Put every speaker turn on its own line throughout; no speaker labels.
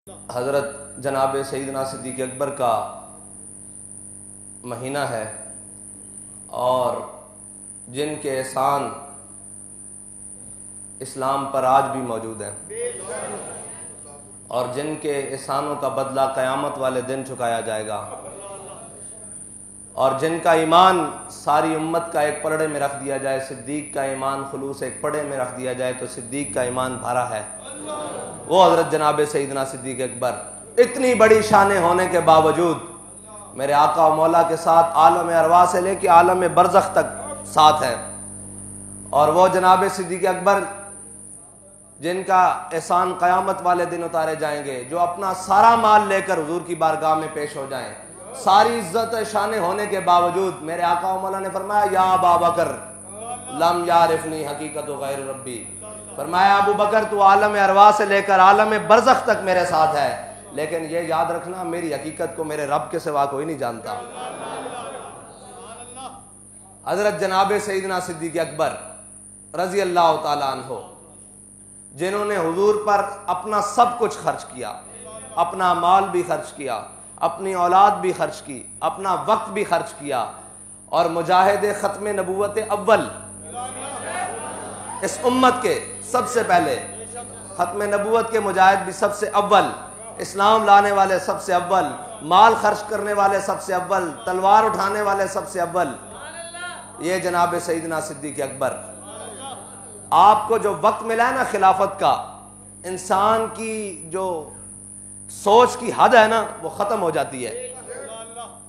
حضرت جناب سیدنا صدیق اکبر کا مہینہ ہے اور جن کے احسان اسلام پر آج بھی موجود ہیں اور جن کے احسانوں کا بدلہ قیامت والے دن چکایا جائے گا، اور جن کا ایمان ساری امت کا ایک پلڑے میں رکھ دیا جائے، صدیق کا ایمان خلوص ایک پڑے میں رکھ دیا جائے تو صدیق کا ایمان بھرا ہے، وہ حضرت جناب سیدنا صدیق اکبر اتنی بڑی شان ہونے کے باوجود میرے آقا و مولا کے ساتھ عالم ارواح سے لے کے عالم برزخ تک ساتھ ہے، اور وہ جناب صدیق اکبر جن کا احسان قیامت والے دن اتارے جائیں گے، جو اپنا سارا مال لے کر حضور کی بارگاہ میں پیش ہو جائیں، ساری عزت شان ہونے کے باوجود میرے آقا و مولا نے فرمایا یا ابا بکر لم یعرفنی حقیقت غیر ربی، فرمایا ابو بکر تو عالم ارواح سے لے کر عالم برزخ تک میرے ساتھ ہے، لیکن یہ یاد رکھنا میری حقیقت کو میرے رب کے سوا کوئی نہیں جانتا۔ حضرت جناب سیدنا صدیق اکبر رضی اللہ تعالیٰ عنہ جنہوں نے حضور پر اپنا سب کچھ خرچ کیا، اپنا مال بھی خرچ کیا، اپنی اولاد بھی خرچ کی، اپنا وقت بھی خرچ کیا، اور مجاہد ختم نبوت اول اس امت کے سب سے پہلے ختم نبوت کے مجاہد بھی سب سے اول، اسلام لانے والے سب سے اول، مال خرچ کرنے والے سب سے اول، تلوار اٹھانے والے سب سے اول، یہ جناب سیدنا صدیق اکبر۔ آپ کو جو وقت ملا ہے نا خلافت کا، انسان کی جو سوچ کی حد ہے نا وہ ختم ہو جاتی ہے۔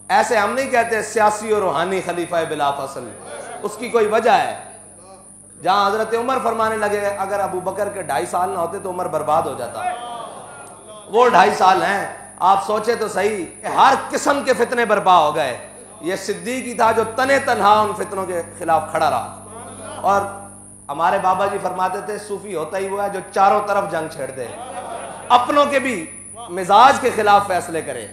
ایسے ہم نہیں کہتے سیاسی اور روحانی خلیفہ بلا فصل، اس کی کوئی وجہ ہے۔ جہاں حضرت عمر فرمانے لگے اگر ابو بکر کے 2.5 سال نہ ہوتے تو عمر برباد ہو جاتا، وہ 2.5 سال ہیں، آپ سوچے تو صحیح، ہر قسم کے فتنے برپا ہو گئے، یہ صدیق ہی تھا جو تنے تنہا ان فتنوں کے خلاف کھڑا رہا۔ اور ہمارے بابا جی فرماتے تھے صوفی ہوتا ہی وہ ہے جو چاروں طرف جنگ چھیڑ دے، اپنوں کے بھی مزاج کے خلاف فیصلے کرے۔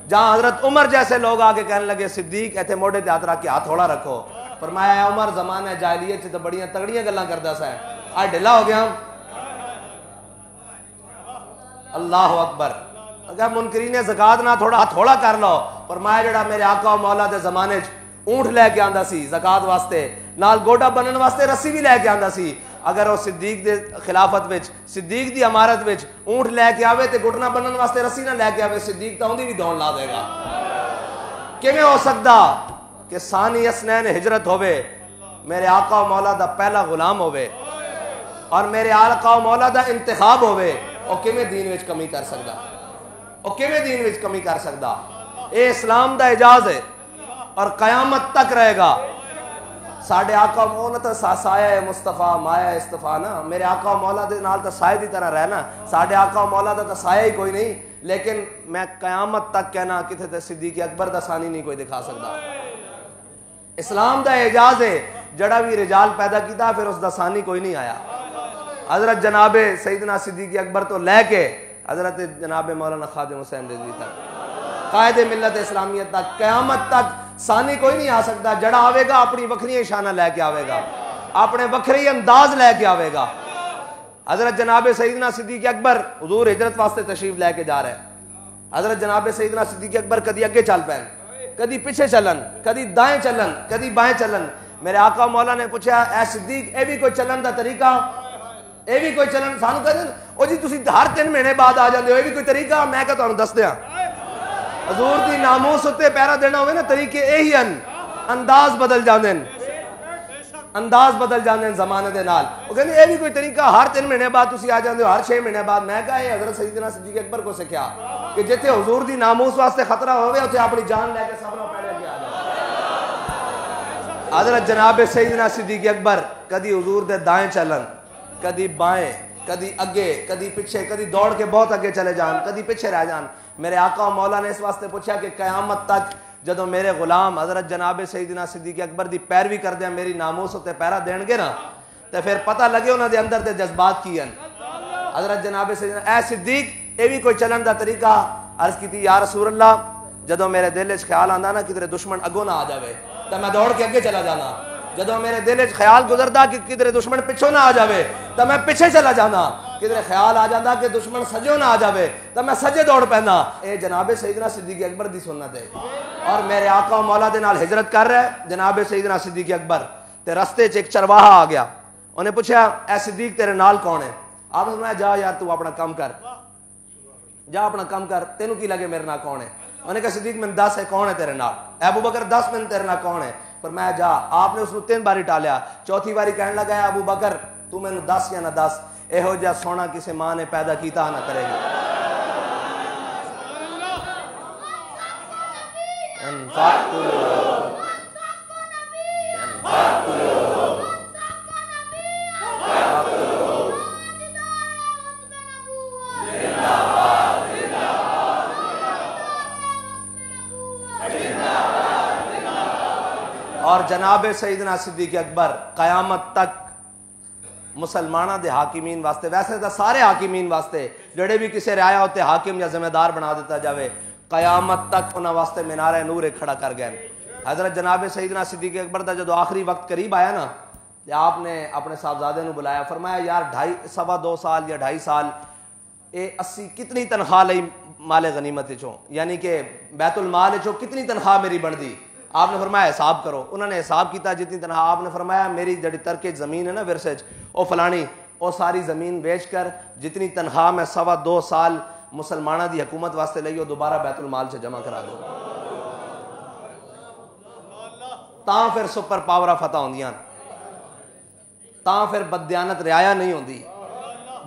جہاں حضرت عمر جیسے لوگ آگے کہنے لگے صدیق ایتھے موڑے تے ہاتھ رکھ کے ہاتھ تھوڑا رکھو، فرمایا اے عمر زمانہ جاہلیت سے تو بڑیاں تگڑیاں گلاں کردا سا ہے، آج ڈھلا ہو گیا ہم۔ اللہ اکبر، اگر منکرین زکات نہ تھوڑا ہاتھ تھوڑا کر لو، فرمایا جڑا میرے آقا و مولا دے زمانے چ اونٹ لے کے آندا سی زکات واسطے، نال گوڈا بنن واسطے رسی بھی لے کے آندا سی، اگر وہ صدیق دے خلافت وچ صدیق دی امارت وچ اونٹ لے کے آوے تے گھٹنا بنن واسطے رسی نہ لے کے آوے، صدیق تا اوندی بھی دوڑ لا دے گا۔ کیویں ہو سکدا کہ ثانی اسنین ہجرت ہوے، میرے آقا و مولا دا پہلا غلام ہوے اور میرے آقا و مولا دا انتخاب ہوے، او کیویں دین وچ کمی کر سکدا، او کیویں دین وچ کمی کر سکدا؟ اے اسلام دا اعجاز ہے اور قیامت تک رہے گا۔ ساڈے آقا و مولا تے سایہ مصطفیٰ مایا استفا نا، میرے آقا و مولا دے نال تے سایہ دی طرح رہنا، ساڈے آقا و مولا دا تے سایہ ہی کوئی نہیں، لیکن میں قیامت تک کہنا کتے تے صدیق اکبر دا ثانی نہیں کوئی دکھا سکتا۔ اسلام دا اعجاز ہے، جڑا بھی رجال پیدا کیتا پھر اس دا ثانی کوئی نہیں آیا۔ حضرت جناب سیدنا صدیق اکبر تو لے کے حضرت جناب مولانا خادم حسین رضوی تک، قائد ملت اسلامیت تک، قیامت تک ثانی کوئی نہیں آ سکتا۔ جڑا آوے گا اپنی وکھری شانہ لے کے آوے گا، اپنے وکھری انداز لے کے آوے گا۔ حضرت جناب سیدنا صدیق اکبر حضور ہجرت واسطے تشریف لے کے جا رہے ہیں۔ حضرت جناب سیدنا صدیق اکبر کدی اگے چل پین، کدی پیچھے چلن، کدی دائیں چلن، کدی بائیں چلن۔ میرے آقا مولا نے پوچھا اے صدیق اے بھی کوئی چلن دا طریقہ، اے بھی کوئی چلن؟ سانو کہتے ہیں او جی تسی ہر 3 مہینے بعد آ جاندے ہو، اے بھی کوئی طریقہ؟ میں کہ تانوں دس دیاں، حضور دی ناموس اتے پہرا دینا ہوئے نا، طریقے یہی ہیں، انداز بدل جاندے ہیں، انداز بدل جاندے ہیں زمانے دے نال۔ وہ کہتے ہیں اے بھی کوئی طریقہ، ہر 3 مہینے بعد تسی آ جاندے ہو، ہر 6 مہینے بعد۔ میں کہا اے حضرت سیدنا صدیق اکبر کو سکھیا کہ جتھے حضور دی ناموس واسطے خطرہ ہوئے اتھے اپنی جان لے کے سامنے پہلے اگے آ جاؤ۔ حضرت جناب سیدنا صدیق اکبر کدی حضور دے دائیں چلن، کدی بائیں، کدی اگے، کدی پیچھے، کدی دوڑ کے بہت اگے چلے جان، کدی پیچھے رہ جان۔ میرے آقا و مولا نے اس واسطے پوچھا کہ قیامت تک جدو میرے غلام حضرت جناب سیدنا صدیق اکبر دی پیروی کر دیا، میری ناموس تے پیرا دین گے نا، تو پھر پتہ لگے انہوں دے اندر دے جذبات کی ہیں۔ حضرت جناب سیدنا اے صدیق اے بھی کوئی چلن دا طریقہ؟ عرض کی تھی یا رسول اللہ جدو میرے دل وچ خیال آندا نا کدھر دشمن اگوں نہ آ جاوے تو میں دوڑ کے اگے چلا جانا، جدو میرے دل وچ خیال گزردا کہ کدھر دشمن پچھوں نہ آ جاوے تو میں پیچھے چلا جانا، کدھر خیال آ جاتا کہ دشمن سجو نہ آ جاوے تو میں سجے دوڑ پہنا. اے جناب سیدنا صدیق اکبر دی سنت ہے. اور میرے آقا و مولا دے نال ہجرت کر رہا ہے جناب سیدنا صدیق اکبر تے رستے چ ایک چرواہا آ گیا. انہیں پوچھا اے صدیق تیرے نال کون ہے؟ آپ نے فرمایا جا یار تو اپنا کام کر, جا اپنا کام کر, تینوں کی لگے میرے نال کون ہے؟ انہوں نے کہا صدیق میں 10 ہے, کون ہے تیرے نال؟ ابو بکر 10 میں تیرے نال کون ہے؟ پر میں جا. آپ نے اس کو 3 باری ٹالیا, چوتھی باری کہنے لگا ابو بکر تو میں 10 یا نہ 10, اے جا سونا کسی ماں نے پیدا کیتا نہ کرے گی. اور جناب سیدنا صدیق اکبر قیامت تک مسلمانہ دے حاکمین واسطے, ویسے تو سارے حاکمین واسطے جڑے بھی کسی رعایا ہوتے حاکم یا ذمہ دار بنا دیتا جاوے, قیامت تک انہاں واسطے مینار نور کھڑا کر گئے. حضرت جناب سیدنا صدیق اکبر دا جدو آخری وقت قریب آیا نا, آپ نے اپنے صاحبزادے نو بلایا, فرمایا یار 2.5 سال یا 2.5 سال اے 80 کتنی تنخواہ لئی مال غنیمت چوں, یعنی کہ بیت المال چوں کتنی تنخواہ میری بن دی؟ آپ نے فرمایا حساب کرو. انہوں نے حساب کیتا جتنی تنخواہ. آپ نے فرمایا میری جڑی ترکے زمین ہے نا ورثے او فلانی, او ساری زمین بیچ کر جتنی تنخواہ میں 2.25 سال مسلمانہ دی حکومت واسطے لئی, وہ دوبارہ بیت المال سے جمع کرا دو. تاں پھر سپر پاورا فتح ہوندیاں, تاں پھر بددیانت رعایا نہیں ہوندی.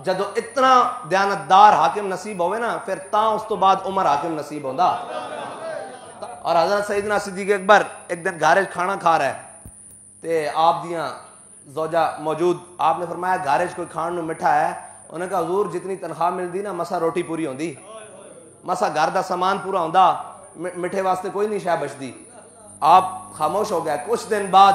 جدو اتنا دیانتدار حاکم نصیب ہوئے نا, پھر تاں اس تو بعد عمر حاکم نصیب ہوندا. اور حضرت سیدنا صدیق اکبر ایک دن گھارج کھانا کھا رہا ہے تے آپ دیاں زوجہ موجود. آپ نے فرمایا گھارج کوئی کھان نو مٹھا ہے؟ انہوں نے کہا حضور جتنی تنخواہ ملدی نا مسا روٹی پوری ہوندی, مسا گھر دا سامان پورا ہوندا, مٹھے واسطے کوئی نہیں شے بچدی. آپ خاموش ہو گئے. کچھ دن بعد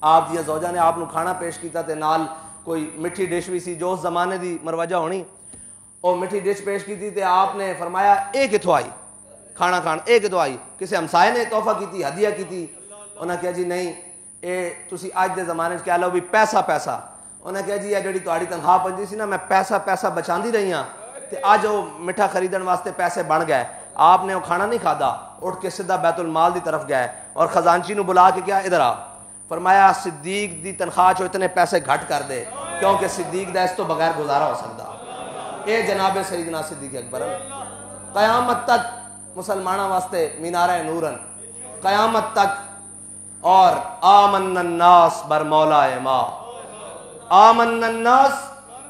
آپ دیاں زوجہ نے آپ نو کھانا پیش کیتا تے نال کوئی مٹھی ڈش بھی سی جو اس زمانے دی مروجہ ہونی, اور مٹھی ڈش پیش کی تھی. تے آپ نے فرمایا اے کتھوں آئی کھانا کھان, اے کتھوں آئی؟ کسی ہمسائے نے تحفہ کیتی, ہدیہ کیتی؟ انہوں نے کہا جی نہیں, اے تسی آج دے زمانے کہہ لو بھی پیسہ. انہوں نے کہا جی یہ جڑی تہاڈی تنخواہ پندی سی نا میں پیسہ بچاندی رہی ہاں تے اج وہ مٹھا خریدن واسطے پیسے بن گئے. آپ نے وہ کھانا نہیں کھادا, اٹھ کے سیدھا بیت المال دی طرف گئے اور خزانچی نو بلا کے کیا ادھر آ. فرمایا صدیق دی تنخواہ چو اتنے پیسے گھٹ کر دے کیونکہ صدیق دا اس تو بغیر گزارا ہو سکتا. اے جناب سیدنا صدیق اکبر قیامت تک مسلمانہ واسطے مینارہ نورن قیامت تک. اور آمن الناس بر مولا ما, آمن الناس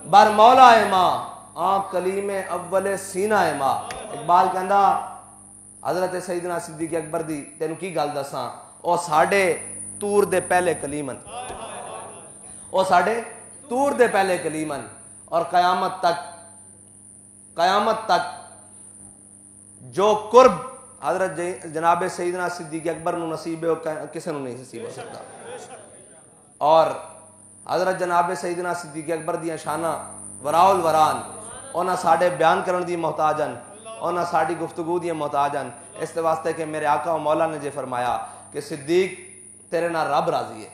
بر مولا ما, کلیم اول سینہ ما. اقبال کہندا حضرت سیدنا صدیق اکبر دی تینوں کی گل دساں, او ساڈے تور دے پہلے کلیمن, او ساڈے تور دے پہلے کلیمن. اور قیامت تک جو قرب حضرت جناب سیدنا صدیق اکبر نو نصیب ہے کسی نو نہیں نصیب ہو سکتا. اور حضرت جناب سیدنا صدیق اکبر دیاں شانہ وراء الوران, اونا ساڑے بیان کرن دی محتاجن, اونا ساڑی گفتگو دی محتاجن. اس واسطے کہ میرے آقا و مولا نے جے فرمایا کہ صدیق تیرے نہ رب راضی ہے.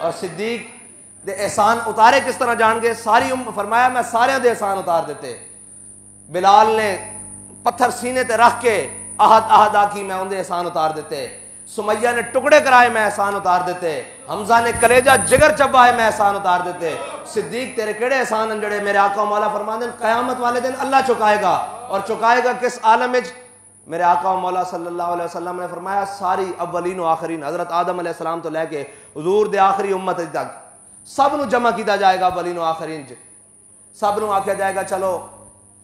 اور صدیق دے احسان اتارے کس طرح جان گے؟ ساری فرمایا میں سارے دے احسان اتار دیتے. بلال نے پتھر سینے تے رکھ کے احد آکی میں ان دے احسان اتار دیتے. سمیہ نے ٹکڑے کرائے میں احسان اتار دیتے. حمزہ نے کلیجہ جگر چبائے میں احسان اتار دیتے. صدیق تیرے کیڑے احسان انجڑے؟ میرے آقا و مولا فرماندے قیامت والے دن اللہ چکائے گا. اور چکائے گا کس عالم وچ؟ میرے آقا و مولا صلی اللہ علیہ وسلم نے فرمایا ساری اولین و آخرین حضرت آدم علیہ السلام تو لے کے حضور دے آخری امت تک سب نو جمع کیتا جائے گا. اولین و آخرین سب نو آکھیا جائے گا چلو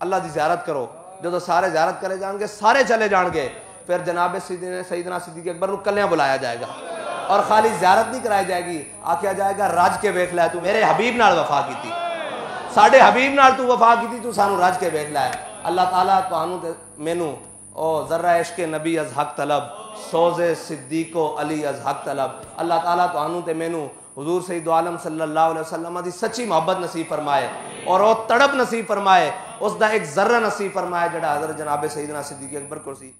اللہ دی زیارت کرو. جدو سارے زیارت کرے جان گے سارے چلے جان گے, پھر جناب سیدنا صدیق اکبر نو کلیاں بلایا جائے گا. اور خالی زیارت نہیں کرائی جائے گی, آکھیا جائے گا رج کے ویکھ لے, تو میرے حبیب نال وفا کیتی, ساڈے حبیب نال تو وفا کیتی, تو سانو رج کے ویکھ لے. اللہ تعالیٰ تانوں تے مینوں او ذرہ عشق نبی از حق طلب, سوز صدیق و علی از حق طلب. اللہ تعالیٰ تانوں تے مینوں حضور سید عالم صلی اللہ علیہ وسلم دی سچی محبت نصیب فرمائے, اور وہ تڑپ نصیب فرمائے, اس دا ایک ذرہ نصیب فرمائے جڑا حضرت جناب سیدنا صدیق اکبر کو سی.